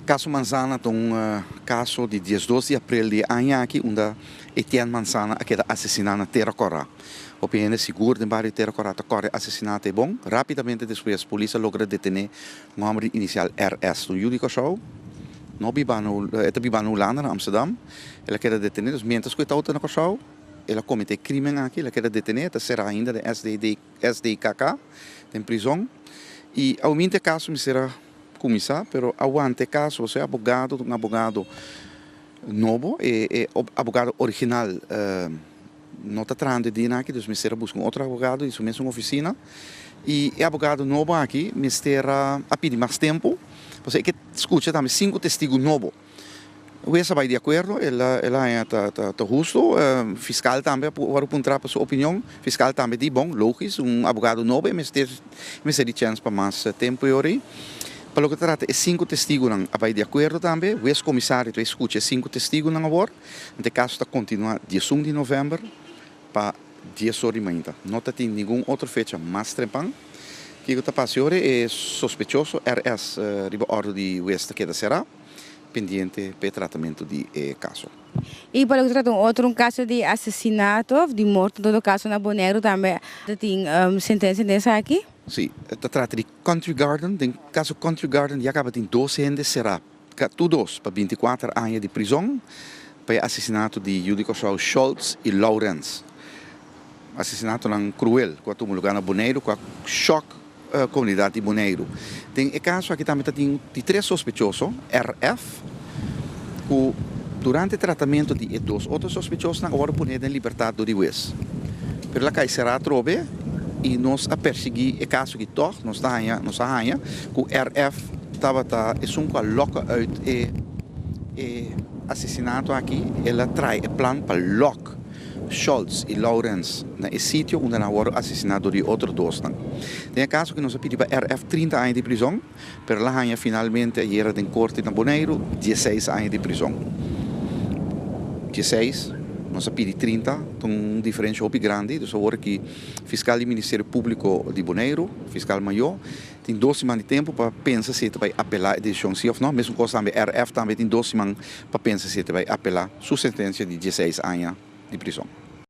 Caso Manzana é caso de 12 de abril de ano aqui, onde Etienne Manzana aquele assassinado na Terra Corá. O PN seguro de barrio Terra Corá, o assassinato é bom. Rapidamente depois a polícia logra detener o nome inicial RS. O judico show, não bibano, Holanda, na Amsterdam. Ele quer detener, os mientras que está na show, ele comete crime aqui, ele quer detener, será ainda de SDKK, em prisão. E ao mesmo caso, me será começar, pero aguante caso, você é abogado, um abogado novo e abogado original não está trazendo dinheiro aqui, então me será buscar outro abogado, isso mesmo oficina e abogado novo aqui, me será a pedir mais tempo, você que escuta também 5 testigos novos. O essa vai de acordo, ela tá justo, fiscal também para apontar para sua opinião, fiscal também de bom, lógico, abogado novo, me será chance para mais tempo e hora. Para o que trata, 5 testigos não vai de acordo também. O ex-comissário escuta 5 testigos não agora. No caso está continua 11 de novembro para 10 horas e meia. Não tem nenhuma outra fecha mais trempan. O que está passando é sospechoso. RS riba ordem de Oeste que será pendente para o tratamento de caso. E para o que trata outro caso de assassinato, de morte, todo caso na Bonaire também tem sentença dessa aqui? Sim, se trata de Country Garden. No caso Country Garden, já acaba em 12 anos, será todos para 24 anos de prisão para o assassinato de Judico Schultz e Lawrence. Assassinato cruel, quando um lugar na Bonaire, com choque a comunidade de Bonaire. Tem o caso aqui também tem 3 sospechosos, RF, que durante o tratamento de 2 outros sospechosos, agora põe em liberdade do juiz. Pero lá será trobe e nós a perseguir o caso que toca, nós arranha, que o RF estava com a loca out e assassinato aqui, ela traz o plano para lock Schultz e Lawrence no sítio onde não foram assassinados de outros 2. Tem um caso que nós pedimos para RF 30 anos de prisão, mas lá arranha finalmente a era de corte na Bonaire 16 anos de prisão. 16 nós pedimos 30, uma diferença bem grande. Então, agora que o fiscal do Ministério Público de Bonaire, fiscal maior, tem 2 semanas de tempo para pensar se vai apelar a decisão, sim ou não. Mesmo coisa também, RF também tem 2 semanas para pensar se vai apelar sua sentença de 16 anos de prisão.